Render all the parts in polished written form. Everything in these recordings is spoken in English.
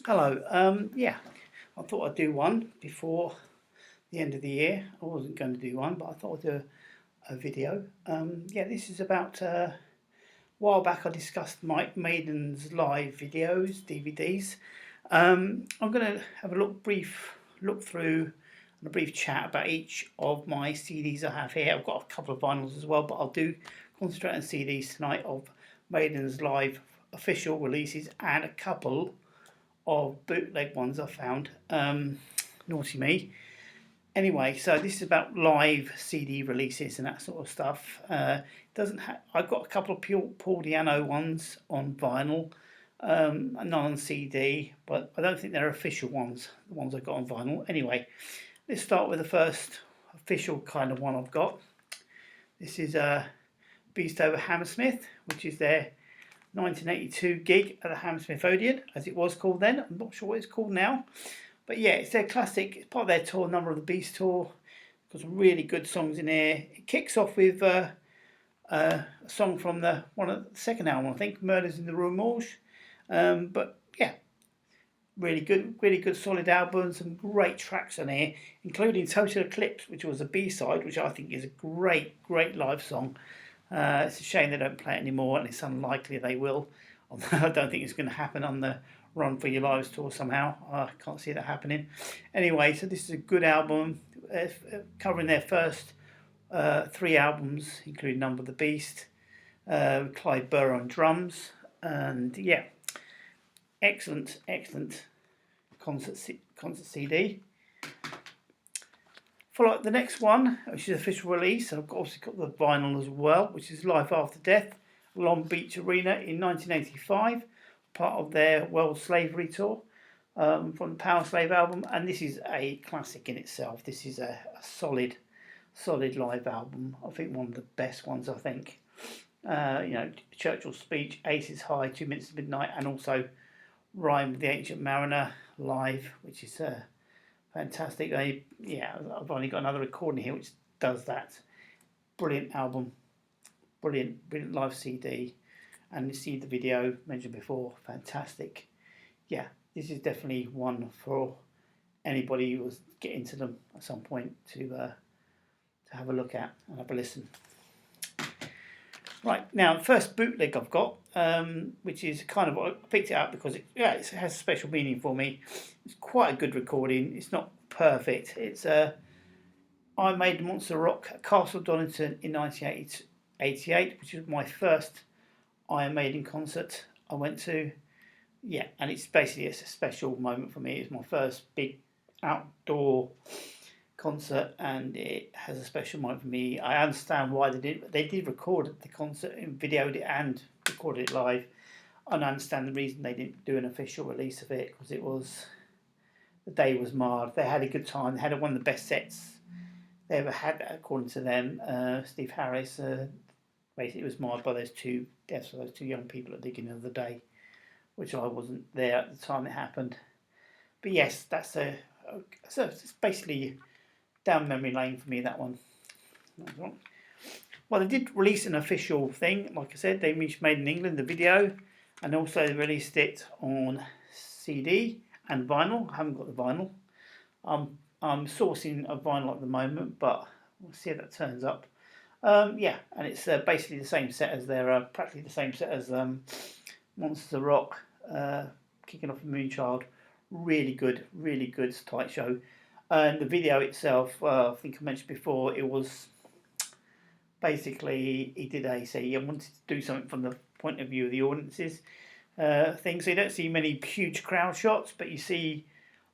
Hello. Yeah, I thought I'd do one before the end of the year. I wasn't going to do one, but I thought I'd do a video. Yeah, this is about a while back. I discussed Mike Maiden's live videos, DVDs. I'm going to have a brief look through and a brief chat about each of my CDs I have here. I've got a couple of vinyls as well, but I'll do concentrate on CDs tonight of Maiden's live official releases and a couple of bootleg ones I found. Naughty me. Anyway, so this is about live CD releases and that sort of stuff. Doesn't I've got a couple of Paul Diano ones on vinyl, none on CD, but I don't think they're official ones. The ones I got on vinyl. Anyway, let's start with the first official kind of one I've got. This is Beast Over Hammersmith, which is their 1982 gig at the Hammersmith Odeon, as it was called then. I'm not sure what it's called now. But yeah, it's their classic. It's part of their tour, Number of the Beast tour. Got some really good songs in here. It kicks off with a song from the second album, I think, Murders in the Rue Morgue. But yeah, really good solid album. Some great tracks on here, including Total Eclipse, which was a B-side, which I think is a great live song. It's a shame they don't play it anymore, and it's unlikely they will. Although I don't think it's going to happen on the Run for Your Lives tour somehow. I can't see that happening. Anyway, so this is a good album, covering their first three albums, including Number of the Beast, Clive Burr on drums, and yeah, excellent concert CD. Follow up the next one, which is official release. I've obviously got the vinyl as well, which is Life After Death, Long Beach Arena in 1985, part of their World Slavery Tour, from the Power Slave album. And this is a classic in itself. This is a solid live album. I think one of the best ones, I think. Churchill's speech, Aces High, 2 Minutes to Midnight, and also Rhyme with the Ancient Mariner live, which is fantastic. I've only got another recording here which does that. Brilliant album, brilliant live CD, and you see the video mentioned before. Fantastic. Yeah, this is definitely one for anybody who was get into them at some point to have a look at and have a listen. Right, now the first bootleg I've got, which is kind of, I picked it up because it has a special meaning for me. It's quite a good recording. It's not perfect. It's I Made Monster Rock at Castle Donington in 1988, which was my first Iron Maiden concert I went to. Yeah, and it's a special moment for me. It's my first big outdoor concert, and it has a special moment for me. I understand why they did record the concert and videoed it and recorded it live. And I understand the reason they didn't do an official release of it, because the day was marred. They had a good time. They had one of the best sets they ever had, according to them. Steve Harris, basically it was marred by those two deaths of those two young people at the beginning of the day, which I wasn't there at the time it happened. But yes, so it's basically down memory lane for me, that one. Well, they did release an official thing. Like I said, they made in England the video, and also they released it on CD and vinyl. I haven't got the vinyl. I'm sourcing a vinyl at the moment, but we'll see how that turns up. And it's basically the same set as practically the same set as Monsters of Rock, kicking off with Moonchild. Really good tight show. And the video itself, I think I mentioned before, it was basically, he wanted to do something from the point of view of the audiences thing. So you don't see many huge crowd shots, but you see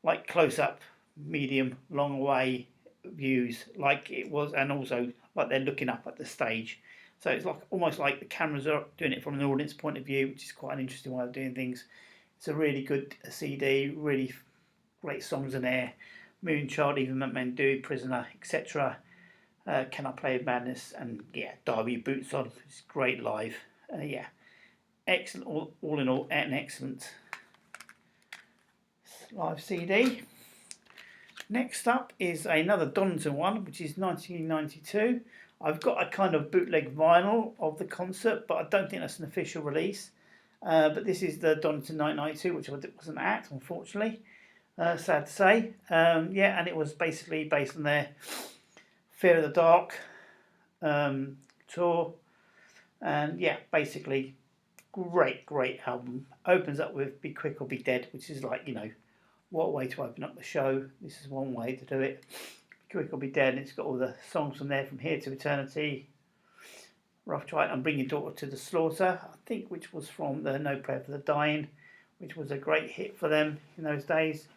like close up, medium, long away views, like it was, and also like they're looking up at the stage. So it's like almost like the cameras are doing it from an audience point of view, which is quite an interesting way of doing things. It's a really good CD, really great songs in there. Moonchild, Even Men Do, Prisoner, etc. Can I Play with Madness, and Derby Boots On. It's great live. Excellent. All in all, an excellent live CD. Next up is another Donington one, which is 1992. I've got a kind of bootleg vinyl of the concert, but I don't think that's an official release. But this is the Donington 1992, which I wasn't at, unfortunately. Sad to say. Yeah, and it was basically based on their Fear of the Dark tour. And yeah, basically, great album. Opens up with Be Quick or Be Dead, which is like, what a way to open up the show. This is one way to do it. Be Quick or Be Dead, and it's got all the songs from there, From Here to Eternity, Rough Try and Bring Your Daughter to the Slaughter, I think, which was from the No Prayer for the Dying, which was a great hit for them in those days.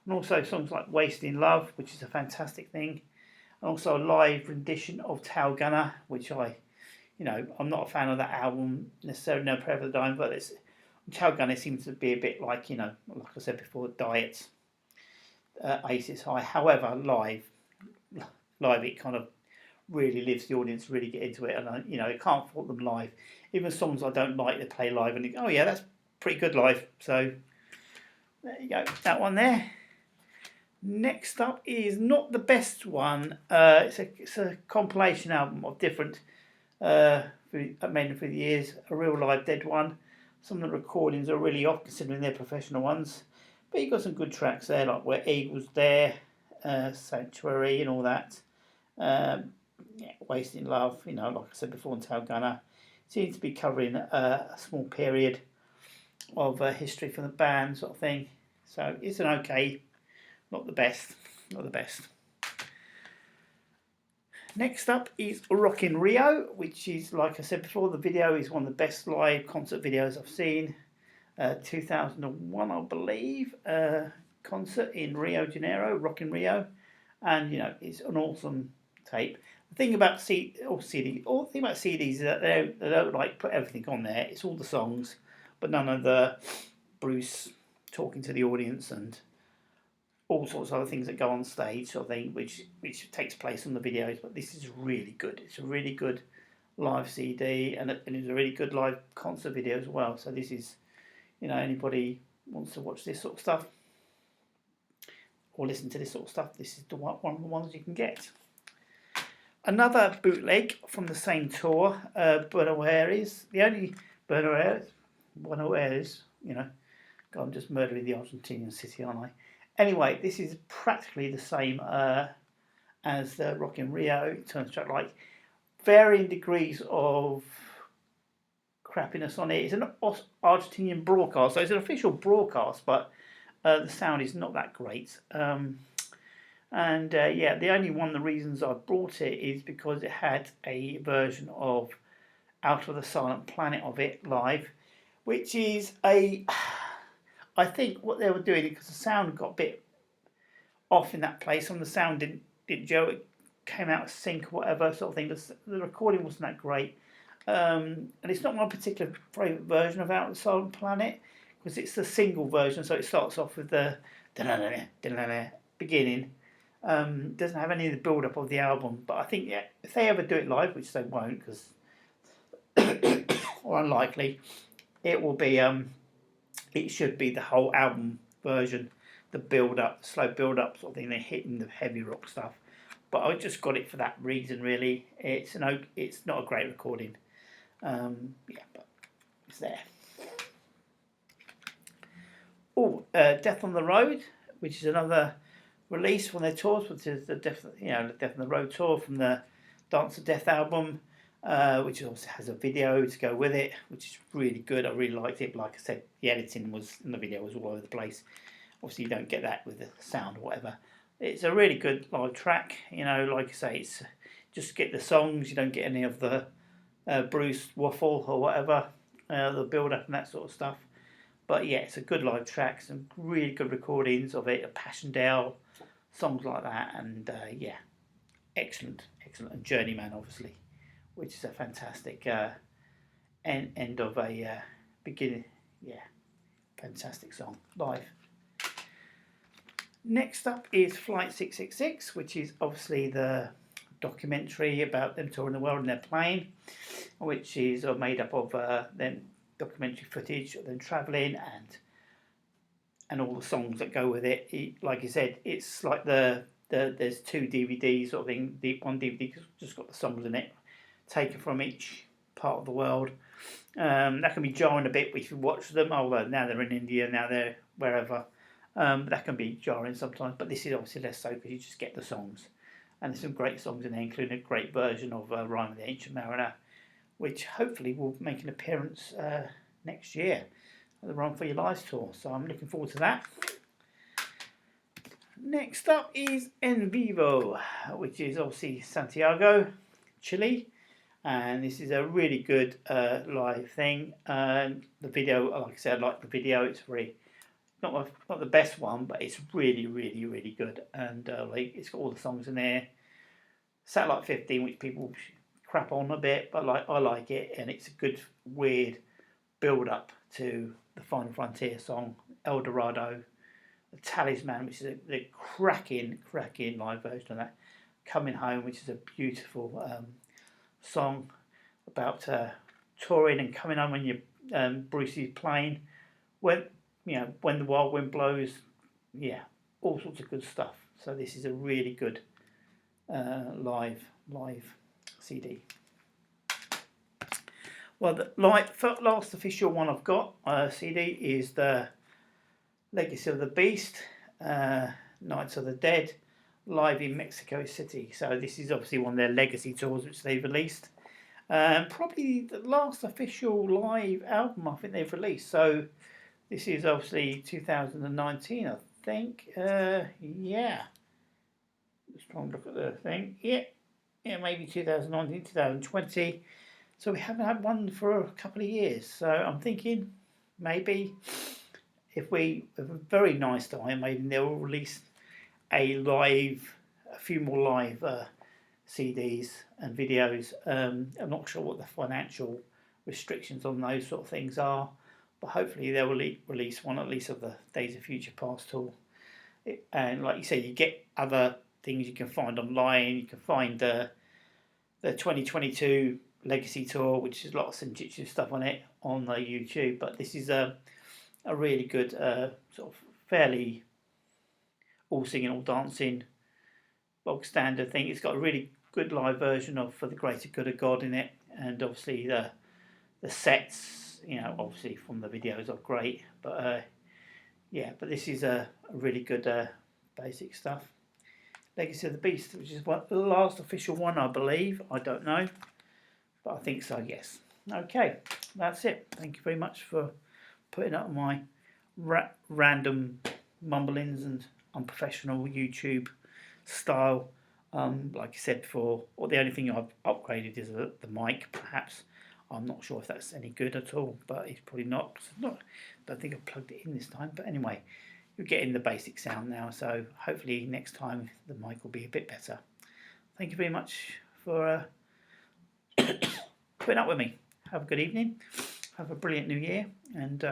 And also songs like Wasting Love, which is a fantastic thing. And also a live rendition of Tail Gunner, which I'm not a fan of that album necessarily, No Prayer for the Dying, but Tail Gunner seems to be a bit like, like I said before, Diet's Aces High. However, live it kind of really lives, the audience really get into it, and I can't fault them live. Even songs I don't like, they play live, and oh yeah, that's pretty good live. So there you go, that one there. Next up is not the best one. It's a compilation album of different Maiden through the years, a real live dead one. Some of the recordings are really off considering they're professional ones, but you got some good tracks there, like Where Eagles Dare, Sanctuary, and all that. Wasting Love, like I said before, and Tail Gunner seems to be covering a small period of history from the band, sort of thing. So it's an okay, not the best. Next up is Rockin' Rio, which is, like I said before, the video is one of the best live concert videos I've seen. 2001, I believe, concert in Rio de Janeiro, Rockin' Rio, and it's an awesome tape. The thing about CDs is that they don't like put everything on there. It's all the songs, but none of the Bruce talking to the audience and all sorts of other things that go on stage, sort of thing, which takes place on the videos. But this is really good. It's a really good live CD, and it's a really good live concert video as well. So this is, anybody wants to watch this sort of stuff or listen to this sort of stuff, this is one of the ones you can get. Another bootleg from the same tour, Buenos Aires. The only Buenos Aires, God, I'm just murdering the Argentinian city, aren't I? Anyway, this is practically the same as the Rockin' Rio. It turns out like varying degrees of crappiness on it. It's an Argentinian broadcast, so it's an official broadcast, but the sound is not that great. The only one of the reasons I brought it is because it had a version of Out of the Silent Planet of it live, which is I think what they were doing, because the sound got a bit off in that place, and the sound didn't gel, it came out of sync or whatever sort of thing. The recording wasn't that great. And it's not my particular favourite version of Out of the Silent Planet, because it's the single version, so it starts off with the beginning. Doesn't have any of the build-up of the album, but I think if they ever do it live, which they won't, because or unlikely, it will be it should be the whole album version, the build-up, the slow build-up sort of thing. They're hitting the heavy rock stuff, but I just got it for that reason. Really, it's not a great recording, but it's there. Death on the Road, which is another release from their tours, which is the Death on the Road tour from the Dance of Death album, which also has a video to go with it, which is really good. I really liked it. But like I said, the editing was in the video was all over the place. Obviously, you don't get that with the sound or whatever. It's a really good live track. Like I say, it's just get the songs. You don't get any of the Bruce waffle or whatever, the build up and that sort of stuff. But yeah, it's a good live track. Some really good recordings of it. A Passchendaele, songs like that, and excellent. And Journeyman, obviously, which is a fantastic end of a beginning. Yeah, fantastic song live. Next up is Flight 666, which is obviously the documentary about them touring the world in their plane, which is made up of them documentary footage of them travelling and all the songs that go with it. Like you said, it's like there's two DVDs sort of thing. One DVD just got the songs in it, taken from each part of the world. That can be jarring a bit if you watch them. Oh, well, now they're in India, now they're wherever. That can be jarring sometimes, but this is obviously less so because you just get the songs. And there's some great songs in there, including a great version of Rhyme of the Ancient Mariner, which hopefully will make an appearance next year at the Run for Your Lives tour. So I'm looking forward to that. Next up is En Vivo, which is obviously Santiago, Chile. And this is a really good live thing. The video, like I said, I like the video. It's very not the best one, but it's really, really, really good. And it's got all the songs in there. Satellite 15, which people crap on a bit, but I like it, and it's a good weird build up to the Final Frontier song, El Dorado, the Talisman, which is the cracking live version of that. Coming Home, which is a beautiful song about touring and coming home when Brucey's playing. When the wild wind blows, all sorts of good stuff. So this is a really good live CD. Well, the last official one I've got CD is the Legacy of the Beast, Nights of the Dead, live in Mexico City. So this is obviously one of their legacy tours which they've released. Probably the last official live album I think they've released. So this is obviously 2019, I think. Just trying to look at the thing. Yeah, maybe 2019, 2020. So we haven't had one for a couple of years. So I'm thinking maybe if we have a very nice time, maybe they'll release a few more live CDs and videos. I'm not sure what the financial restrictions on those sort of things are, but hopefully they'll release one at least of the Days of Future Past tour. And like you say, you get other things you can find online. You can find the 2022 Legacy Tour, which is a lot of Senjutsu stuff on it on the YouTube. But this is a really good sort of fairly all singing, all dancing, bog standard thing. It's got a really good live version of For the Greater Good of God in it, and obviously the sets, obviously from the videos are great. But but this is a really good basic stuff. Legacy of the Beast, which is the last official one, I believe. I don't know, but I think so, yes. Okay, that's it. Thank you very much for putting up my random mumblings and unprofessional YouTube style. Like I said before, the only thing I've upgraded is the mic, perhaps. I'm not sure if that's any good at all, but it's probably not. I don't think I've plugged it in this time. But anyway, you're getting the basic sound now, so hopefully next time the mic will be a bit better. Thank you very much for putting up with me. Have a good evening. Have a brilliant new year, and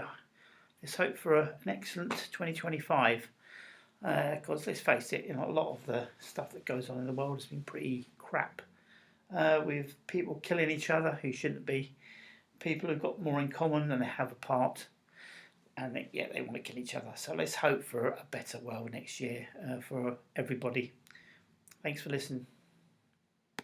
let's hope for an excellent 2025. Because let's face it, a lot of the stuff that goes on in the world has been pretty crap. With people killing each other who shouldn't be, people who've got more in common than they have apart, and they want to kill each other. So let's hope for a better world next year for everybody. Thanks for listening.